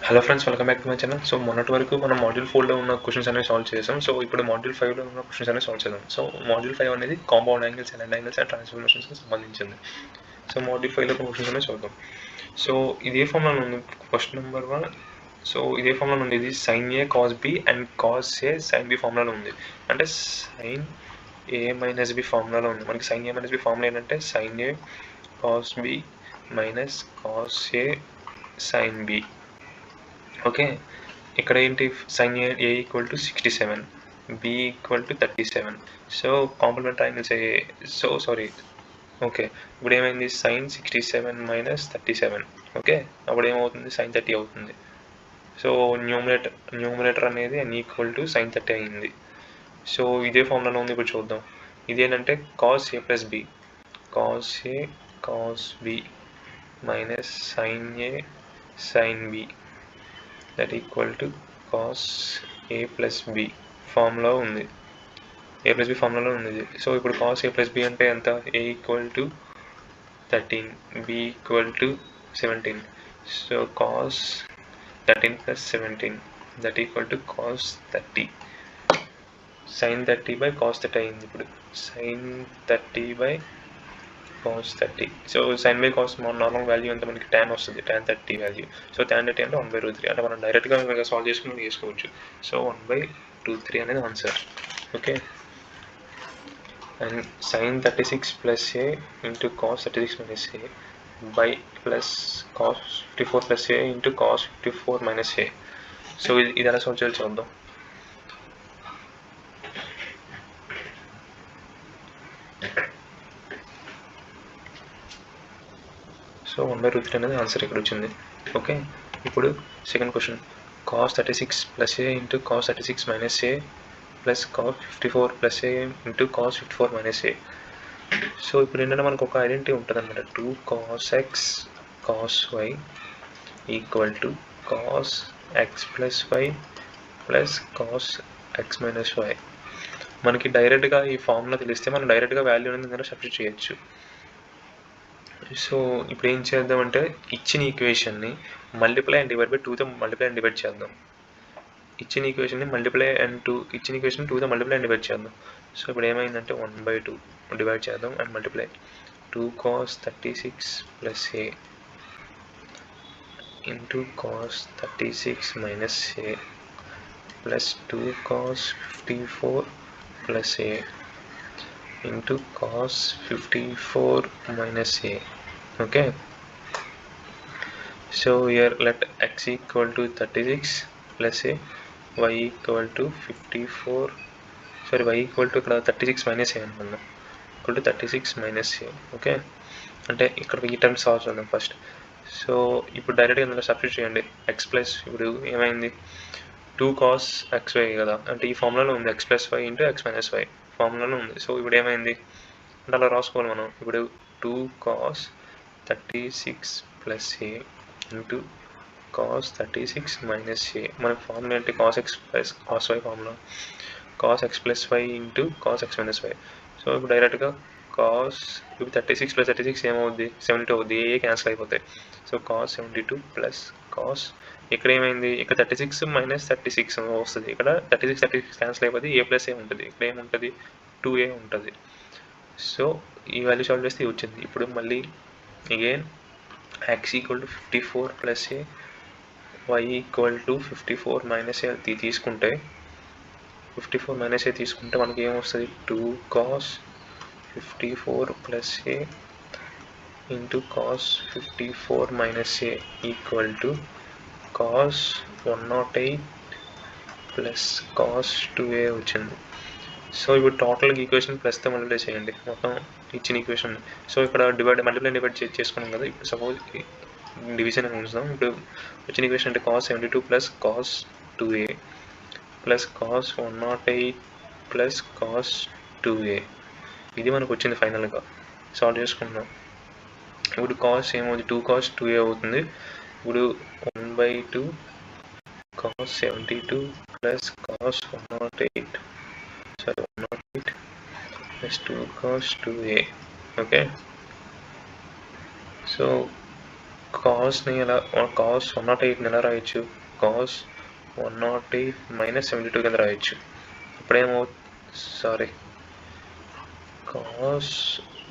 Hello friends, welcome back to my channel. So మొన్నటి వరకు మనం మాడ్యూల్ 4లో ఉన్న క్వశ్చన్స్ అనేవి సాల్వ్ చేసాం. సో ఇప్పుడు మాడ్యూల్ 5లో ఉన్న క్వశ్చన్స్ అనేవి సాల్వ్ చేద్దాం. సో మాడ్యూల్ 5 అనేది కాంపౌండ్ యాంగిల్స్, ఎలాంటి యాంగిల్స్ అండ్ ట్రాన్స్ఫర్మేషన్స్కి సంబంధించింది. సో మాడ్యూల్ 5లో క్వశ్చన్స్ అనేవి చూద్దాం. సో ఇదే ఫార్ములా ఉంది. Question number 1. సో ఇదే ఫార్ములా ఉంది. ఇది sine A cos B and cos A sine B ఫార్ములాలో ఉంది. అంటే సైన్ ఏ మైనస్ బి ఫార్ములాలో ఉంది. మనకి sine A minus B formula ఏంటంటే sine A cos B minus cos A sine B. Okay, ఇక్కడ ఏంటి sine A equal to 67, B equal to 37. So complement angles okay, ఇప్పుడు ఏమైంది సైన్ 67 మైనస్ 37. ఓకే, అప్పుడు ఏమవుతుంది సైన్ 30 అవుతుంది. సో న్యూమరేటర్ అనేది n equal to sine 30 అయింది. So ఇదే ఫార్ములాలో ఉంది. ఇప్పుడు చూద్దాం. ఇదేంటంటే cos A plus B, cos A cos B minus sine A sine B that equal to cos A plus B formula ఉంది. ఏ ప్లస్ బి ఫార్ములాలో ఉంది. సో ఇప్పుడు కాస్ ఏ ప్లస్ బి అంటే ఎంత? A equal to 13, B equal to 17. So cos 13 plus 17 that equal to cos 30. Sine 30 by cos 30 అయింది. ఇప్పుడు sine 30 by cos 30. So sine by cos normal value అంటే మనకి tan వస్తుంది, tan 30 value. So tan 30 అంటే 1/√3. అంటే మనం డైరెక్ట్గా సాల్వ్ చేసుకుని చేసుకోవచ్చు. సో 1/√3 అనేది answer. Okay, and sine 36 plus A into cos 36 minus A by plus cos 54 plus A into cos 54 minus A. So ఇది ఎలా సాల్వ్ చేయాలి చూద్దాం. సో 1/√3 అనేది ఆన్సర్ ఇక్కడ వచ్చింది. ఓకే, ఇప్పుడు second question. Cos 36 plus A into cos 36 minus A plus cos 54 plus A into cos 54 minus A. So ఇప్పుడు ఏంటంటే మనకు ఒక ఐడెంటిటీ ఉంటుంది అనమాట. 2 cos x cos y equal to cos x plus Y plus cos x minus Y. మనకి డైరెక్ట్గా ఈ formula తెలిస్తే మనం డైరెక్ట్గా వాల్యూ అనేది ఇందులో సబ్స్టిట్యూట్ చేయొచ్చు. సో ఇప్పుడు ఏం చేద్దామంటే ఇచ్చిన ఈక్వేషన్ని మల్టిప్లై అండ్ డివైడ్ బై 2తో మల్టిప్లై అండ్ డివైడ్ చేద్దాం. ఇచ్చిన ఈక్వేషన్ని మల్టిప్లై అండ్ 2 ఇచ్చిన ఈక్వేషన్ 2తో మల్టిప్లై అండ్ డివైడ్ చేద్దాం. సో ఇప్పుడు ఏమైందంటే 1/2 డివైడ్ చేద్దాం and multiply 2 cos 36 plus A into cos 36 minus A plus 2 cos 54 plus A into cos 54 minus A. Okay, so here let x equal to 36 plus a, y equal to 54, sorry y equal to ఇక్కడ 36 minus a అనుకుందాం, equal to 36 minus a. Okay, అంటే ఇక్కడ ఈ term solve చేద్దాం first. So ఇప్పుడు డైరెక్ట్గా ఇందులో substitute చేయండి. x ప్లస్ ఇప్పుడు ఏమైంది 2 cos xy కదా, అంటే ఈ ఫార్ములాలో ఉంది x plus Y into x minus Y ఫార్ములాలో ఉంది. సో ఇప్పుడు ఏమైంది అంటే అలా రాసుకోవాలి మనం. ఇప్పుడు 2 cos 36 plus A into cos 36 minus A. మనకి ఫార్ములా ఏంటి? Cos X plus cos Y formula, cos X plus Y into cos X minus Y. So ఇప్పుడు డైరెక్ట్గా కాస్ ఇప్పుడు 36 ప్లస్ 36 ఏమవుద్ది? 72 అవుద్ది. ఏ క్యాన్సిల్ అయిపోతాయి. సో కాస్ 72 ప్లస్ కాస్ ఇక్కడ ఏమైంది? ఇక్కడ 36 మైనస్ 36 వస్తుంది. ఇక్కడ 36 క్యాన్సిల్ అయిపోతుంది. ఏ ప్లస్ ఏ ఉంటుంది. ఇక్కడ ఏముంటుంది? 2a ఉంటుంది. సో ఈ వాల్యూ సాల్వ్ చేస్తే వచ్చింది. ఇప్పుడు మళ్ళీ again x equal to 54 plus A, y equal to 54 minus A తీసుకుంటే 54 మైనస్ ఏ తీసుకుంటే మనకి ఏమొస్తుంది? 2 cos 54 plus A into cos 54 minus A equal to cos 108 plus cos 2a వచ్చింది. సో ఇప్పుడు టోటల్గా ఈక్వేషన్ ప్లస్తో మల్టిప్లై చేయండి మొత్తం ఇచ్చిన ఈక్వేషన్. సో ఇక్కడ మల్టిప్లై డివైడ్ చేసుకున్నాం కదా. ఇప్పుడు సపోజ్ డివిజన్ అని ఉంచుదాం. ఇప్పుడు వచ్చిన ఈక్వేషన్ అంటే cos 72 plus cos 2a plus cos 108 plus cos 2a. ఇది మనకు వచ్చింది ఫైనల్గా. సాల్వ్ చేసుకుందాం. ఇప్పుడు కాస్ ఏమవుతుంది? 2 cos 2a అవుతుంది. ఇప్పుడు 1/2 cos 72 plus cos 108 plus 2 cos 2a. Okay, so కాస్ని ఎలా కాస్ 108ని ఎలా రాయొచ్చు? కాస్ 108 మైనస్ 72 కింద రాయొచ్చు. ఇప్పుడేమో సారీ కాస్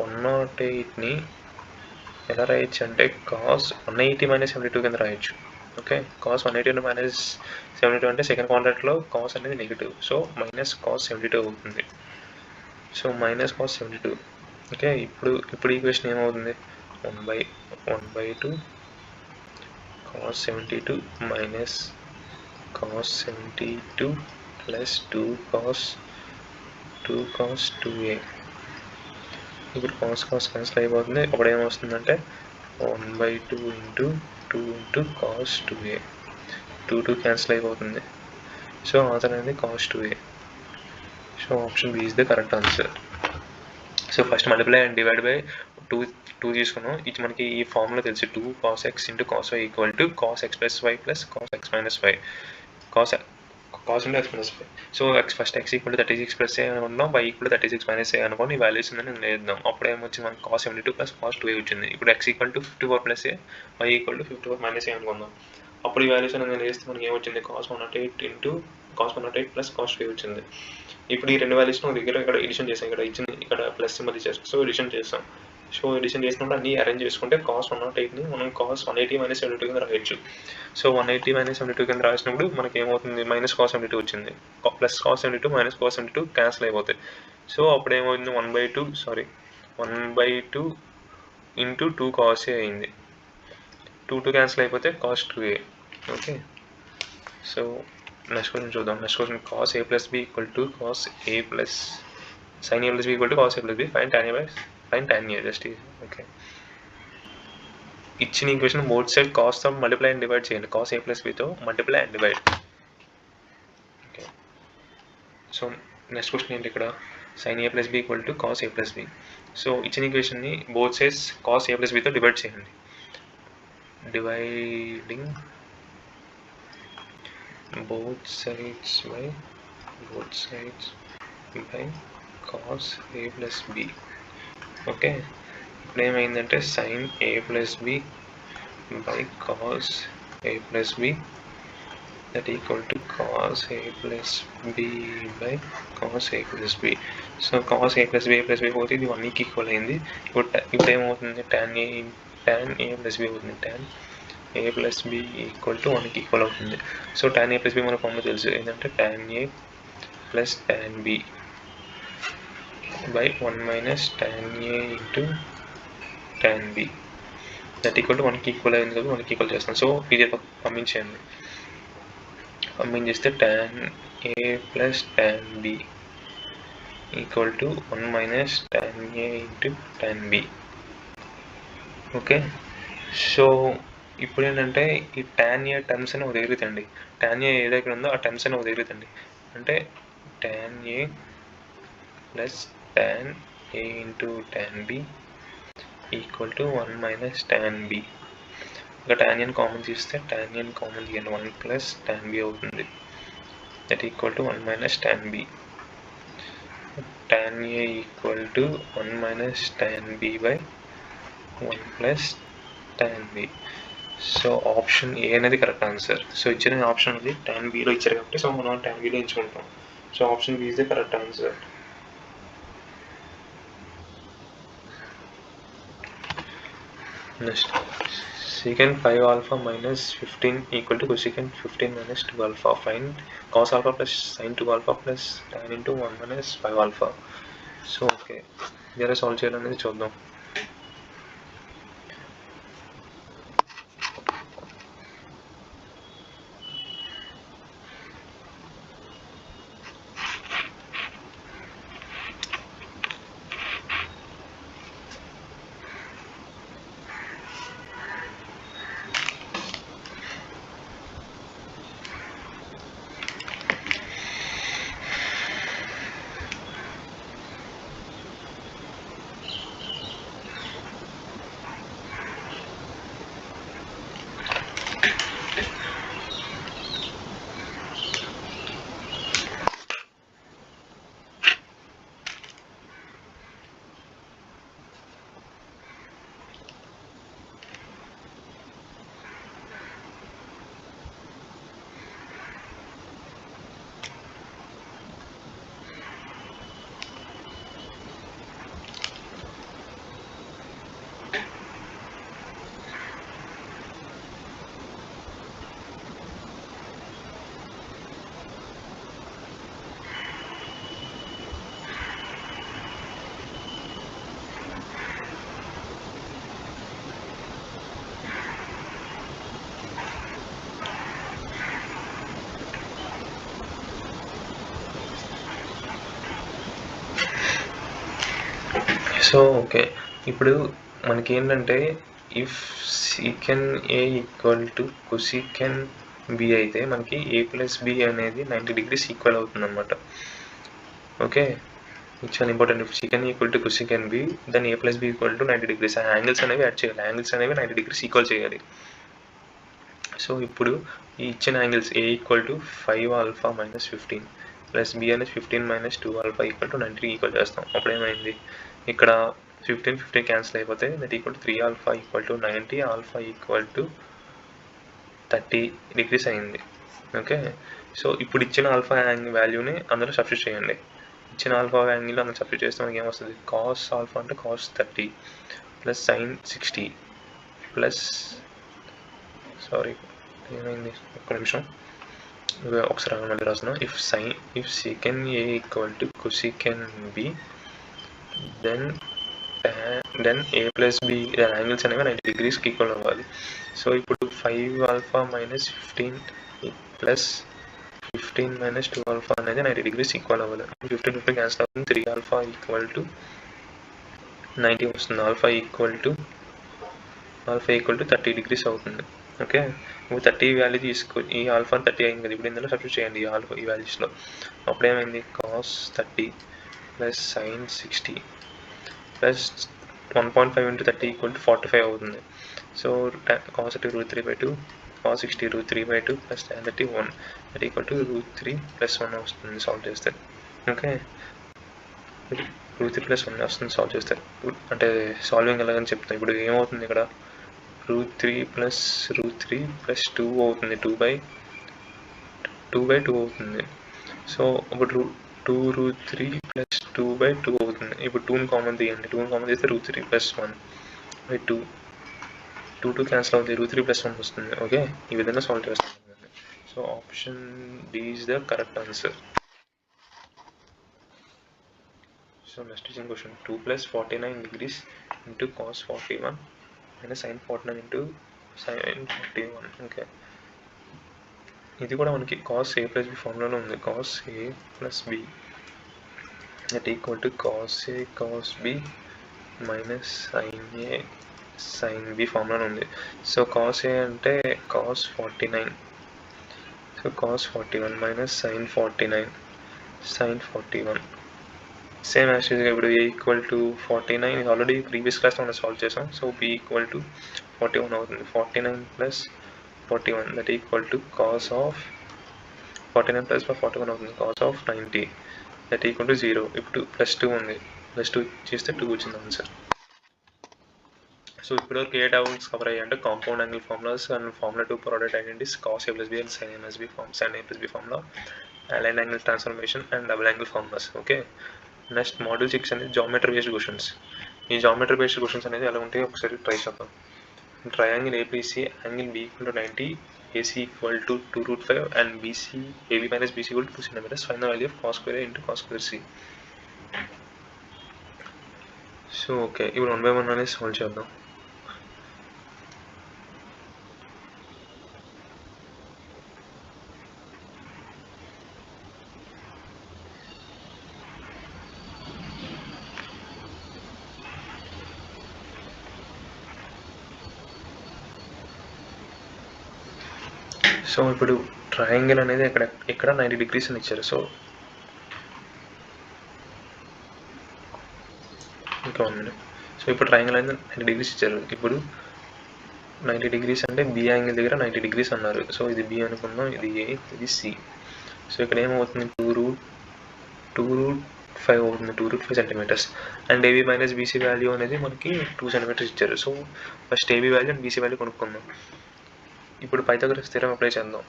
108ని ఎలా రాయొచ్చు అంటే కాస్ 180 మైనస్ 72 కింద రాయొచ్చు. ఓకే, కాస్ 180 మైనస్ 72 అంటే సెకండ్ క్వాడ్రంట్లో కాస్ అనేది నెగిటివ్, సో మైనస్ కాస్ 72 అవుతుంది. So minus cos 72. ఓకే, ఇప్పుడు ఈక్వేషన్ ఏమవుతుంది? 1/2 cos 72 minus cos 72 plus 2 cos 2a. ఇప్పుడు కాస్ క్యాన్సిల్ అయిపోతుంది. అప్పుడు ఏమొస్తుందంటే 1/2 into 2 into cos 2a. 2 cancel అయిపోతుంది. సో ఆన్సర్ అనేది cos 2a. So option B is the correct answer. So first multiply and divide by 2 తీసుకున్నాం. ఇది మనకి ఈ ఫార్ములా తెలుసు, 2 cos x into cos y equal to cos x plus y plus cos x minus y. Cos into x minus y. So first x equal to 36 plus a అనుకున్నాం, y equal to 36 minus a అనుకోని ఈ values ఉందని వేద్దాం. అప్పుడు ఏమొచ్చింది మనకి cos 72 plus cos 2a వచ్చింది. ఇప్పుడు x equal to 54 plus A, y equal to 54 minus a అనుకుందాం. అప్పుడు ఈ వాల్యూస్ అనేది వేస్తే మనకి ఏమొచ్చింది? cos 108 into cos 108 plus cos 2a వచ్చింది. ఇప్పుడు ఈ రెండు వాల్యూస్ దగ్గర ఇక్కడ ఎడిషన్ చేసాం, ఇక్కడ ప్లస్ సింబల్ ఇచ్చేస్తాం. సో ఎడిషన్ చేస్తాం. సో ఎడిషన్ చేసినప్పుడు అన్ని అరేంజ్ చేసుకుంటే cos 108ని మనం cos 180 మైనస్ 72 కింద రాయొచ్చు. సో 180 మైనస్ 72 కింద రాసినప్పుడు మనకి ఏమవుతుంది? మైనస్ cos 72 వచ్చింది. Plus cos 72 minus cos 72 cancel అయిపోతాయి. సో అప్పుడు ఏమవుతుంది? 1/2 ఇంటూ 2 cos a అయింది. 2 క్యాన్సిల్ అయిపోతే cos 2a. Okay, so next question చూద్దాం. Next question cos a plus b equal to cos a plus sin a plus b equal to cos a plus b fine tan a just. Okay, ఇచ్చిన equation both side కాస్తో multiply and divide చేయండి. cos a plus bతో multiply and divide. Okay, so next question ఏంటి? ఇక్కడ sin a plus b equal to cos a plus b. So ఇచ్చిన ఈక్వేషన్ని both sides cos a plus bతో divide చేయండి. Dividing both sides by cos a plus b. Okay, ఇప్పుడు ఏమైందంటే sin a plus b by cos a plus b that equal to cos a plus b by cos a plus b. So cos a plus b పోతే ఇది 1కి equal అయింది. ఇప్పుడు ఏమవుతుంది? tan a plus b అవుతుంది. tan a plus b equal to 1కి equal అవుతుంది. So tan a plus b మన ఫార్ములా తెలుసు, ఏంటంటే tan a plus tan b by 1 minus tan a into tan b that equal to 1కి equal అయింది కదా, 1కి ఈక్వల్ చేస్తాం. సో ఇది పంపించేయండి. పంపించేస్తే tan a plus tan b equal to 1 minus tan a into tan b. Okay, so ఇప్పుడు ఏంటంటే ఈ tan a టర్మ్స్ అని ఒక దగ్గరుతండి. tan a ఏ దగ్గర ఉందో ఆ టర్మ్స్ అని ఒక దగ్గరుతండి. అంటే tan a plus tan a into tan b equal to 1 minus tan b. ఇక tan a కామన్ తీస్తే tan a కామన్ తీయండి, 1 ప్లస్ tan b అవుతుంది. That equal to 1 minus tan b. tan a equal to 1 minus tan b by 1 plus tan b. So option A అనేది correct answer. So ఇచ్చిన option ఉంది tan bలో ఇచ్చారు కాబట్టి so మనం tan bలో ఎంచుకుంటాం. So option B is the correct answer. Next secant 5 alpha minus 15 equal to cosecant 15 minus 2 alpha. Find cos alpha plus sin 2 alpha plus tan into 1 minus 5 alpha. So okay, దీన్ని solve చేయాలనేది చూద్దాం. So okay, ఇప్పుడు మనకి ఏంటంటే if secant A equal to cosecant B అయితే మనకి ఏ plus B అనేది 90 degrees equal అవుతుంది అనమాట. ఓకే, ఇది చాలా important. If secant equal to cosecant B then A plus B equal to 90 degrees. ఆ యాంగిల్స్ అనేవి యాడ్ చేయాలి, యాంగిల్స్ అనేవి 90 degrees ఈక్వల్ చేయాలి. సో ఇప్పుడు ఈ ఇచ్చిన angles A equal to 5 alpha minus 15 plus B అనేది 15 minus 2 alpha equal to 90 equal చేస్తాం. అప్పుడు ఏమైంది, ఇక్కడ 15 క్యాన్సిల్ అయిపోతే that equal to 3 alpha equal to 90, alpha equal to 30 degrees అయింది. ఓకే, సో ఇప్పుడు ఇచ్చిన ఆల్ఫా యాంగిల్ వాల్యూని అందులో సబ్స్టిట్యూట్ చేయండి. ఇచ్చిన ఆల్ఫా యాంగిల్ అందులో సబ్స్టిట్యూట్ చేస్తే మనకి ఏమొస్తుంది, కాస్ ఆల్ఫా అంటే cos 30 plus sine 60 plus sorry ఏమైంది ఒక్క నిమిషం ఒకసారి మళ్ళీ రాస్తున్నాం. If secant A equal to cosecant B then A plus b angles అనేవి 90 degrees ఈక్వల్ అవ్వాలి. సో ఇప్పుడు 5 alpha minus 15 plus 15 minus 2 alpha అనేది 90 degrees ఈక్వల్ అవ్వాలి. 15 క్యాన్సిల్ అవుతుంది, 3 ఆల్ఫా ఈక్వల్ టు 90 వస్తుంది. ఆల్ఫా ఈక్వల్ టు 30 degrees అవుతుంది. ఓకే, ఇప్పుడు 30 వాల్యూ తీసుకో, ఈ ఆల్ఫా 30 అయింది కదా, ఇప్పుడు ఇందులో సబ్స్టిట్యూట్ చేయండి ఈ ఆల్ఫా ఈ వాల్యూస్లో. అప్పుడు ఏమైంది, cos 30 plus sine 60 plus 1.5 into 30 equal to 45 అవుతుంది. So cos 30 √3/2 cos 60 √3/2 plus tan 30 1 that equal to √3 + 1 వస్తుంది సాల్వ్ చేస్తే. ఓకే, √3 + 1 వస్తుంది సాల్వ్ చేస్తే. అంటే సాల్వింగ్ ఎలాగని చెప్తాను. ఇప్పుడు ఏమవుతుంది, ఇక్కడ √3 + √3 + 2 అవుతుంది, 2/2 అవుతుంది. సో ఇప్పుడు 2√3 + 2/2 అవుతుంది. ఇప్పుడు 2ని కామన్ తీయండి, 2ని కామన్ తీస్తే √3 + 1/2 2 క్యాన్సిల్ అవుతుంది, √3 + 1 వస్తుంది. ఓకే, ఈ విధంగా సాల్వ్ చేస్తాం. So option D is the correct answer. So next ఇచ్చిన question 2 + 49 degrees into cos 41 minus sin 49 into sin 41. Okay, ఇది కూడా మనకి cos a + b ఫార్ములాలో ఉంది. cos a + b that equal to cos a cos b minus sin a sin b ఫార్ములాలో ఉంది. So cos a అంటే cos 49, so cos 41 minus sin 49 sin 41 same యాక్చువల్గా ఇప్పుడు a equal to 49 already previous క్లాస్లో మనం solve చేసాం. So b equal to 41 అవుతుంది. 49 + 41 that equal to cos of 49 + 41 అవుతుంది, cos of 90 that equal to 0. ఇప్పుడు +2 ఉంది, +2 చేస్తే 2 వచ్చింది ఆన్సర్. సో ఇప్పటివరకు ఏ డౌట్స్ కవర్ అయ్యాయి అంటే compound angle formulas and formula 2 product identities, cos a + b and sin a + b formula, allied angle transformation and double angle formulas. Okay, next model 6 అనేది geometry based questions. ఈ geometry based questions అనేది ఎలా ఉంటాయో ఒకసారి try చేద్దాం. Triangle ABC angle b = 90, AC = 2√5 and AB - BC = 2 cm. Find the value of cos square A into cos square C. So okay, ఇప్పుడు 1 by 1 అనేది solve చేద్దాం. So ఇప్పుడు ట్రయాంగిల్ అనేది ఇక్కడ 90 degrees అని ఇచ్చారు. సో ఇంకా 1 minute. సో ఇప్పుడు ట్రయాంగిల్ అనేది 90 degrees ఇచ్చారు. ఇప్పుడు 90 degrees అంటే బి యాంగిల్ దగ్గర 90 degrees అన్నారు. సో ఇది బి అనుకుందాం, ఇది ఏ, ఇది సి. సో ఇక్కడ ఏమవుతుంది, 2√5 అవుతుంది, 2√5 centimeters. And AB minus BC value అనేది మనకి 2 centimeters ఇచ్చారు. So first AB value and BC value కొనుక్కుందాం. ఇప్పుడు పైథాగరస్ థీరం అప్లై చేద్దాం.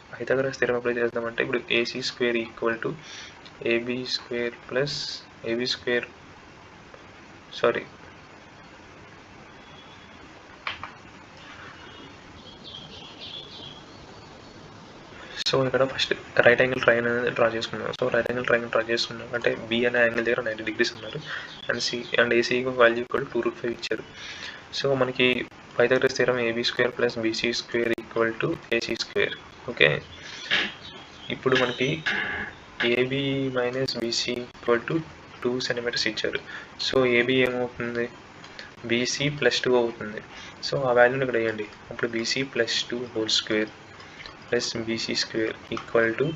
పైథాగరస్ థీరం అప్లై చేద్దామంటే ఇప్పుడు AC² = AB² plus AB², sorry so ఇక్కడ ఫస్ట్ రైట్ యాంగిల్ ట్రయాంగిల్ అనేది డ్రా చేసుకున్నాం. So right angle triangle draw చేసుకున్నాం అంటే బి అనే యాంగిల్ దగ్గర 90 degrees ఉన్నారు అండ్ AC వాల్యూ కూడా 2√5 ఇచ్చారు. సో మనకి Pythagoras theorem AB² plus BC² = AC². Okay, ఇప్పుడు మనకి AB - BC = 2 సెంటీమీటర్స్ ఇచ్చారు. సో ఏబీ ఏమవుతుంది, బీసీ ప్లస్ 2 అవుతుంది. సో ఆ వాల్యూని ఇక్కడ వేయండి. అప్పుడు BC plus 2 whole square plus BC square equal to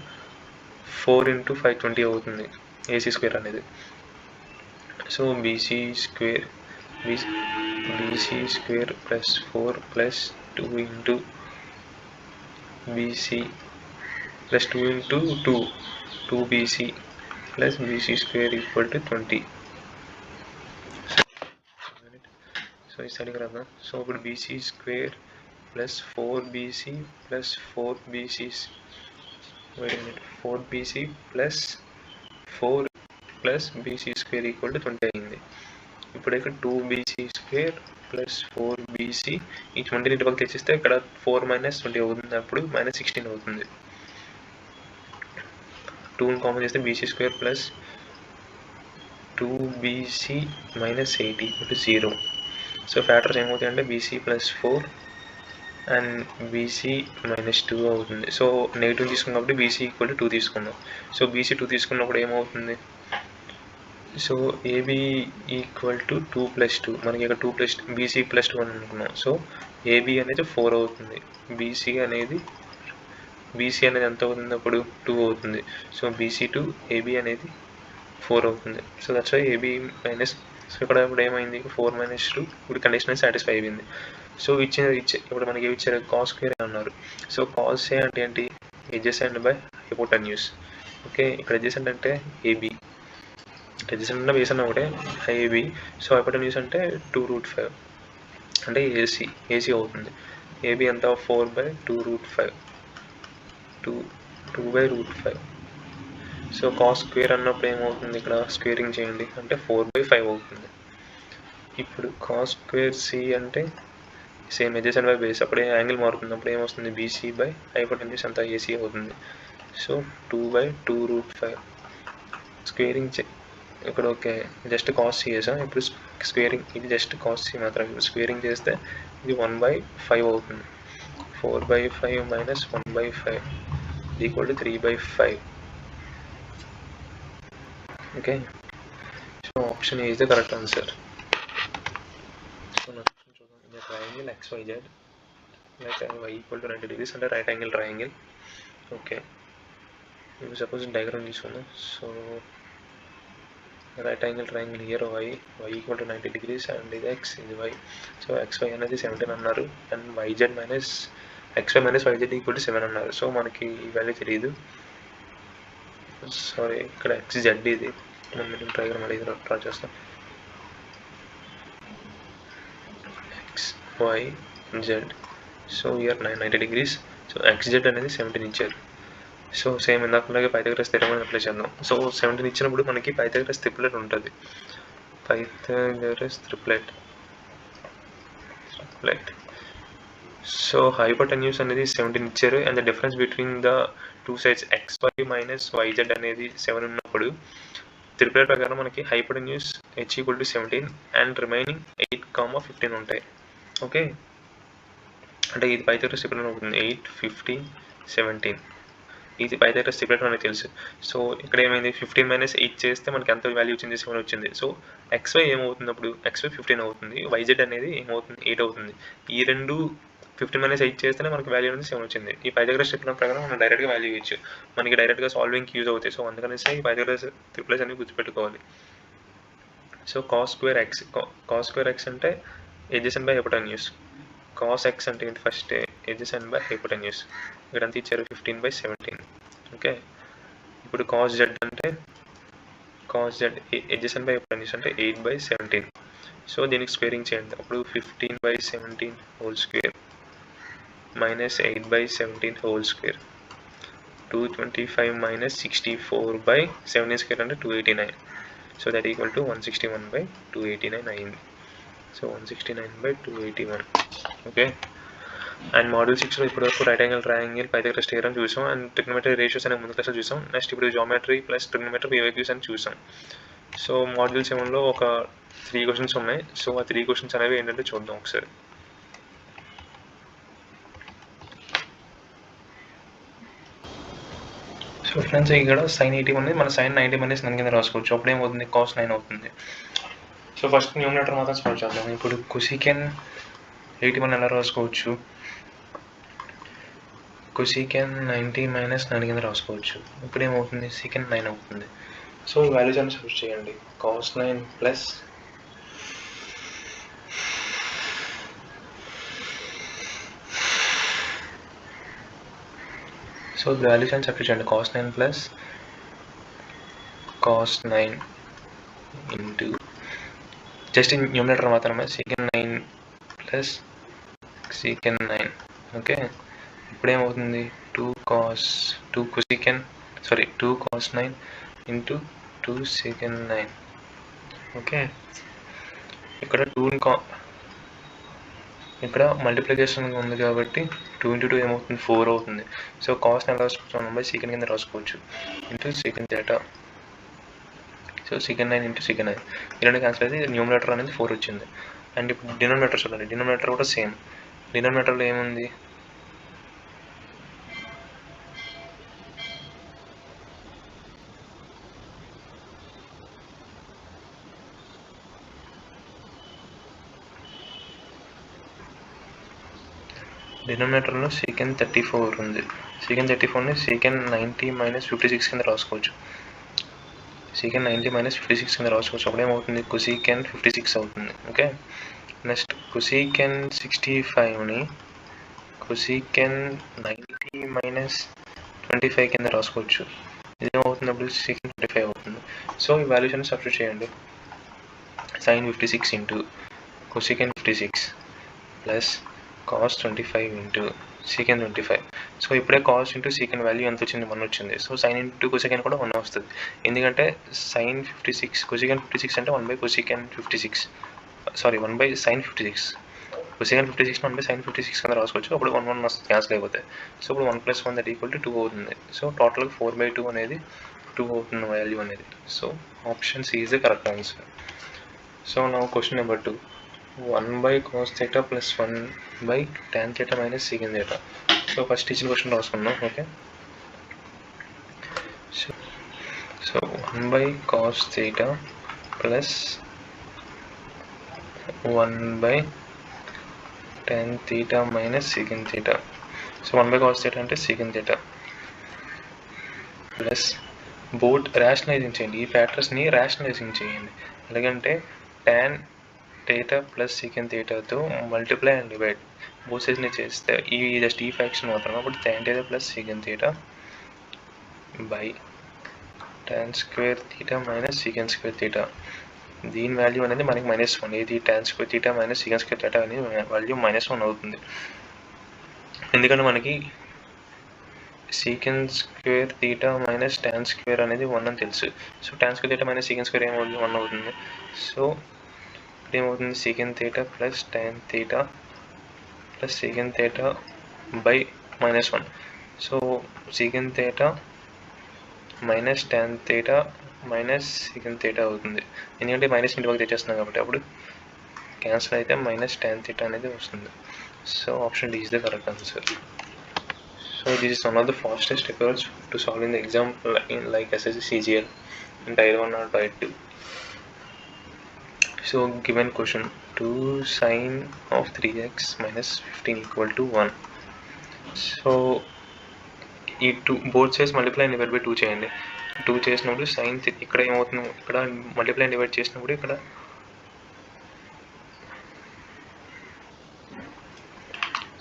4 × 520 అవుతుంది ఏసీ స్క్వేర్ అనేది. So BC square plus 4 plus 2 × BC plus 2 × 2 BC plus BC square equal to 20. So ఈ సైడ్కి రాద్దాం. సో ఇప్పుడు BC square plus 4bc plus 4bc 4bc plus 4 plus BC square equal to 20 అయింది. ఇప్పుడు ఇక్కడ 2bc square plus 4bc ఈ 20 ఇంటి పక్కన తెచ్చిస్తే ఇక్కడ 4 - 20 అవుతుంది, అప్పుడు -16 అవుతుంది. 2 కామన్ చేస్తే BC square plus 2bc -8 equal to 0. So factors ఏమవుతాయి అంటే బీసీ ప్లస్ 4 అండ్ బీసీ -2 అవుతుంది. సో నెగిటివ్ తీసుకున్నప్పుడు బీసీ ఈక్వల్ టు 2 తీసుకున్నాం. సో బీసీ 2 తీసుకున్నప్పుడు ఏమవుతుంది, సో ఏబీ ఈక్వల్ టు 2 + 2, మనకి ఇక్కడ 2 + బీసీ +2 అని అనుకున్నాం. సో ఏబీ అనేది 4 అవుతుంది, బీసీ అనేది ఎంత అవుతుంది అప్పుడు 2 అవుతుంది. సో బీసీ టు ఏబీ అనేది 4 అవుతుంది. So that's why AB minus. So ఇక్కడ ఇప్పుడు ఏమైంది, 4 - 2 ఇప్పుడు కండిషన్ అనేది సాటిస్ఫై అయింది. సో ఇప్పుడు మనకి ఏమి ఇచ్చారు, కాస్ స్క్వేర్ అన్నారు. సో కాస్ ఏ అంటే ఏంటి, అడ్జసెంట్ బై హైపోటెన్యూస్. ఓకే, ఇక్కడ అడ్జసెంట్ అంటే ఏబీ, అడ్జసెంట్ అంటే బేస్ అన్న ఒకటే ఏబీ. సో హైపోటెన్యూస్ అంటే 2√5 అంటే ఏసీ అవుతుంది. ఏబీ ఎంత 4/2√5 2/5. సో కాస్ స్క్వేర్ అన్నప్పుడు ఏమవుతుంది, ఇక్కడ స్క్వేరింగ్ చేయండి అంటే 4/5 అవుతుంది. ఇప్పుడు కాస్ స్క్వేర్ సి అంటే సేమ్ అడ్జసెంట్ బై బేస్, అప్పుడే యాంగిల్ మారుతుంది, అప్పుడు ఏమొస్తుంది బీసీ బై హైపోటెన్యూస్ అంతా ఏసీ అవుతుంది. సో 2/2√5 స్క్వేరింగ్ ఇక్కడ ఓకే జస్ట్ కాస్ సి చేసాం. ఇప్పుడు స్క్వేరింగ్ ఇది జస్ట్ కాస్ సి మాత్రం. స్క్వేరింగ్ చేస్తే ఇది 1/5 అవుతుంది. 4/5 - 1/5 equal to 3/5. Okay, so option A is the correct answer. So next చూద్దాం. ఇది triangle XYZ like y = 90 degrees అంటే రైట్ యాంగిల్ ట్రయాంగిల్. ఓకే, ఇప్పుడు సపోజ్ డయాగ్రామ్ తీసుకుందాం. So right angle triangle here y = 90 degrees and ఇది x, ఇది y. So xy అనేది 17 అన్నారు and xy - yz = 7 అన్నారు. సో మనకి ఈ వాల్యూ తెలియదు. సారీ, ఇక్కడ xz ఇది మనం డయాగ్రామ్ అనేది డ్రా చేస్తాం. XYZ, సో ఇయర్ 90 degrees. సో xz అనేది 17 ఇచ్చారు. సో సేమ్ ఇందాకలాగే పైథాగరస్ థియరమ్ అప్లై చేద్దాం. సో 17 ఇచ్చినప్పుడు మనకి పైథాగరస్ ట్రిప్లెట్ ఉంటుంది. Pythagoras triplet. సో హైపోటెన్యూస్ అనేది 17 ఇచ్చారు and the difference between the two sides xy - yz అనేది 7 ఉన్నప్పుడు ట్రిప్లెట్ ప్రకారం మనకి హైపోటెన్యూస్ h = 17 అండ్ రిమైనింగ్ 8, 15 ఉంటాయి. ఓకే, అంటే ఇది పైథాగరస్ ట్రిప్లెట్ అవుతుంది. 8, 15, 17 ఇది పైథాగరస్ ట్రిప్లెట్ మనకి తెలుసు. సో ఇక్కడ ఏమైంది, 15 - 8 చేస్తే మనకి ఎంత వాల్యూ వచ్చింది, 7 వచ్చింది. సో xy ఏమవుతుంది అప్పుడు, xy 15 అవుతుంది, yz అనేది ఏమవుతుంది 8 అవుతుంది. ఈ రెండు 15 - 8 చేస్తేనే మనకి వాల్యూ అనేది 7 వచ్చింది. ఈ పైథాగరస్ ట్రిప్లెట్ ప్రకారం మనం డైరెక్ట్గా వాల్యూ ఇవ్వచ్చు, మనకి డైరెక్ట్గా సాల్వింగ్కి యూజ్ అవుతాయి. సో అందుకనేసి ఈ పైథాగరస్ ట్రిప్లెట్స్ అన్ని గుర్తుపెట్టుకోవాలి. సో కాస్ స్క్వేర్ x అంటే adjacent by hypotenuse. Cos x అంటే ఏంటి, ఫస్ట్ అడ్జసెంట్ బై హైపోటెన్యూస్. ఇక్కడ అంతా ఇచ్చారు 15/17. ఓకే, ఇప్పుడు కాస్ z అంటే అడ్జసెంట్ బై హైపోటెన్యూస్ అంటే 8/17. సో దీనికి స్క్వేరింగ్ చేయండి, అప్పుడు 15/17 whole square -8/17 whole square 225 - 64/17 square అంటే 289. సో దట్ ఈక్వల్ టు 161/289 అయింది. సో 169/281. ఓకే, అండ్ మాడ్యూల్ 6లో ఇప్పటివరకు right angle triangle, Pythagoras theorem చూసాం అండ్ ట్రిగ్నోమెట్రీ రేషియోస్ అనే ముందు క్లాస్లో చూసాం. నెక్స్ట్ ఇప్పుడు జామెట్రీ ప్లస్ ట్రిగ్నోమెట్రీ PYQs అని చూసాం. సో మాడ్యూల్ 7లో ఒక 3 క్వశ్చన్స్ ఉన్నాయి. సో ఆ 3 క్వశ్చన్స్ అనేవి ఏంటంటే చూద్దాం ఒకసారి. సో ఫ్రెండ్స్ ఇక్కడ sin 80 ఉంది, మన sin 90 మైనస్ 9 కింద రాసుకోవచ్చు. అప్పుడు ఏమవుతుంది, cos 9 అవుతుంది. సో ఫస్ట్ న్యూమరేటర్ మాత్రం సాల్వ్ చేద్దాం. ఇప్పుడు cosecant 81 ఎలా రాసుకోవచ్చు, cosecant 90 మైనస్ 9 కింద రాసుకోవచ్చు. ఇప్పుడు ఏమవుతుంది, secant 9 అవుతుంది. సో ఈ వాల్యూస్ అన్ని సబ్స్టిట్యూట్ చేయండి. cos 9 ప్లస్ సో వాల్యూస్ అని సబ్స్టిట్యూట్ చేయండి. cos 9 plus cos 9 into just numerator మాత్రమే secant 9 ప్లస్ secant 9. ఓకే, ఇప్పుడు ఏమవుతుంది, 2 cos 9 ఇంటూ 2 secant 9. ఓకే, ఇక్కడ 2 ఇక్కడ మల్టిప్లికేషన్ ఉంది కాబట్టి 2 ఇంటూ 2 ఏమవుతుంది, 4 అవుతుంది. సో cos 9 రాసుకోవచ్చు, 1/secant కింద రాసుకోవచ్చు into secant theta. So secant 9 into secant 9 ఈ రెండు క్యాన్సిల్ అయితే న్యూమరేటర్ అనేది 4 వచ్చింది. అండ్ ఇప్పుడు డినోమినేటర్ చూడండి, డినోమినేటర్ కూడా సేమ్. డినోమినేటర్లో ఏముంది, డినోమినేటర్లో secant 34 ఉంది. secant 34ని secant 90 మైనస్ 56 కింద రాసుకోవచ్చు. secant 90 మైనస్ 56 కింద రాసుకోవచ్చు. అప్పుడు ఏమవుతుంది, cosecant 56 అవుతుంది. Okay, next cosecant 65ని cosecant 90 minus 25 కింద రాసుకోవచ్చు. ఇదేమవుతుంది, అప్పుడు secant 25 అవుతుంది. సో ఈ వాల్యూషన్ సబ్స్టిట్యూట్ చేయండి. sin 56 into cosecant 56 plus cos 25 into secant 25. So ఇప్పుడే cos ఇంటూ secant వాల్యూ ఎంత వచ్చింది, 1 వచ్చింది. సో sin ఇంటూ cosecant కూడా 1 వస్తుంది, ఎందుకంటే sin 56 cosecant 56 అంటే 1/cosecant 56, sorry 1/sin 56. cosecant 56 1/sin 56 కింద రాసుకోవచ్చు. అప్పుడు 1 1 వస్తుంది, క్యాన్సిల్ అయిపోతాయి. సో ఇప్పుడు 1 + 1 = 2 అవుతుంది. సో టోటల్గా 4/2 అనేది 2 అవుతుంది వాల్యూ అనేది. So option C is the correct answer. So నా question number 2, 1/cos theta plus 1/tan theta minus secant theta. So first ఇచ్చిన క్వశ్చన్ రాసుకున్నాం. Okay, so 1/cos theta plus 1/tan theta minus secant theta. So 1/cos theta అంటే secant theta plus both rationalising చేయండి. ఈ ఫ్యాక్టర్స్ని rationalising చేయండి. ఎలాగంటే tan theta ప్లస్ secant thetaతో మల్టిప్లై అండ్ డివైడ్ బోత్ సైడ్స్ని చేస్తే ఈ జస్ట్ ఈ ఫ్యాక్షన్ మాత్రం. అప్పుడు tan theta ప్లస్ secant theta by tan square theta minus secant square theta. దీని వాల్యూ అనేది మనకి -1. ఇది tan square theta minus secant square theta అనేది వాల్యూ -1 అవుతుంది, ఎందుకంటే మనకి secant square theta minus tan square అనేది 1 అని తెలుసు. So tan square theta minus secant square ఏమవుతుంది, 1 అవుతుంది. సో ఏమవుతుంది, secant theta plus tan theta ప్లస్ secant theta by -1. So secant theta minus tan theta minus secant theta అవుతుంది, ఎందుకంటే minus ఇంటి వరకు తెచ్చేస్తున్నాం కాబట్టి. అప్పుడు క్యాన్సిల్ అయితే మైనస్ tan theta అనేది వస్తుంది. So option D is the correct answer. So this is one of the fastest approach to solving the exam in like SSC CGL in Tier 1 or Tier 2. So given question, 2 sin of 3x minus 15 equal to 1. So ఈ 2 both sides multiply and divide by 2 చేయండి. 2 చేసినప్పుడు sin ఇక్కడ ఏమవుతుంది, ఇక్కడ multiply and divide చేసినప్పుడు ఇక్కడ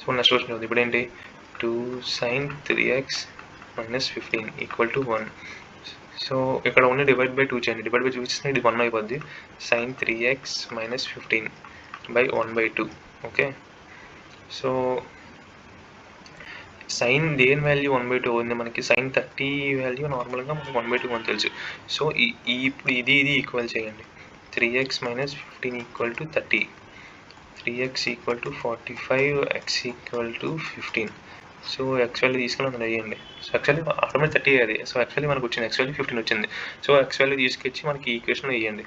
so next question ఉంది. ఇప్పుడు ఏంటి, 2 sin 3x minus 15 equal to 1. So ఇక్కడ ఓన్లీ డివైడ్ బై 2 చేయండి. డివైడ్ బై 2 చేస్తే ఇది 1 అయిపోద్ది. sin 3x minus 15 by 1/2. Okay, so sin దేని వాల్యూ 1/2 ఉంది, మనకి sin 30 వాల్యూ నార్మల్గా మనకి 1/2 అని తెలుసు. సో ఇప్పుడు ఇది ఈక్వల్ చేయండి. 3x minus 15 equal to 30, 3x equal to 45, x equal to 15. So x value తీసుకుని అందులో వేయండి. సో యాక్చువల్లీ ఆటోమేటిక్ 30 అది. సో యాక్చువల్లీ మనకు వచ్చింది x వాల్యూ 15 వచ్చింది. సో x వాల్యూ తీసుకొచ్చి మనకి ఈక్వేషన్ వేయండి.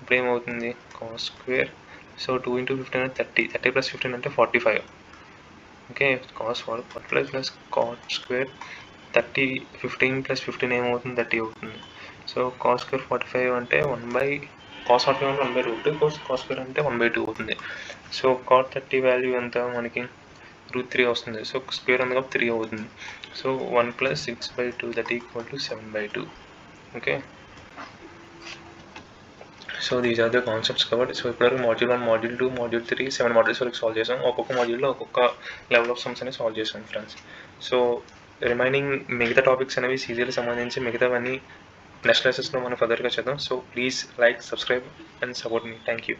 ఇప్పుడు ఏమవుతుంది, cos స్క్వేర్. సో 2 × 15 అంటే 30, 30 + 15 అంటే 45. Okay, cos 45 plus cot square 15 + 15 ఏమవుతుంది, 30 అవుతుంది. సో cos స్క్వేర్ 45 అంటే cos 45 అంటే 1/√, cos స్క్వేర్ అంటే 1/2 అవుతుంది. సో cot 30 వాల్యూ ఎంత మనకి √3 వస్తుంది. సో స్క్వేర్ ఉంది కాబట్టి 3 అవుతుంది. So 1 + 6/2 that equal to 7/2. Okay, so these are the concepts covered. So ఇప్పటివరకు మాడ్యూల్ 1, మాడ్యూల్ 2, మాడ్యూల్ 3, 7 మాడ్యూల్స్ వరకు సాల్వ్ చేసాం. ఒక్కొక్క మాడ్యూల్లో ఒక్కొక్క లెవెల్ ఆఫ్ సమ్స్ అనేవి సాల్వ్ చేసాం ఫ్రెండ్స్. సో రిమైనింగ్ మిగతా టాపిక్స్ అనేవి సీజీఎల్కి సంబంధించి మిగతావన్నీ నెక్స్ట్ క్లాసెస్లో మనం ఫర్దర్గా చేద్దాం. So please like, subscribe and support me. Thank you.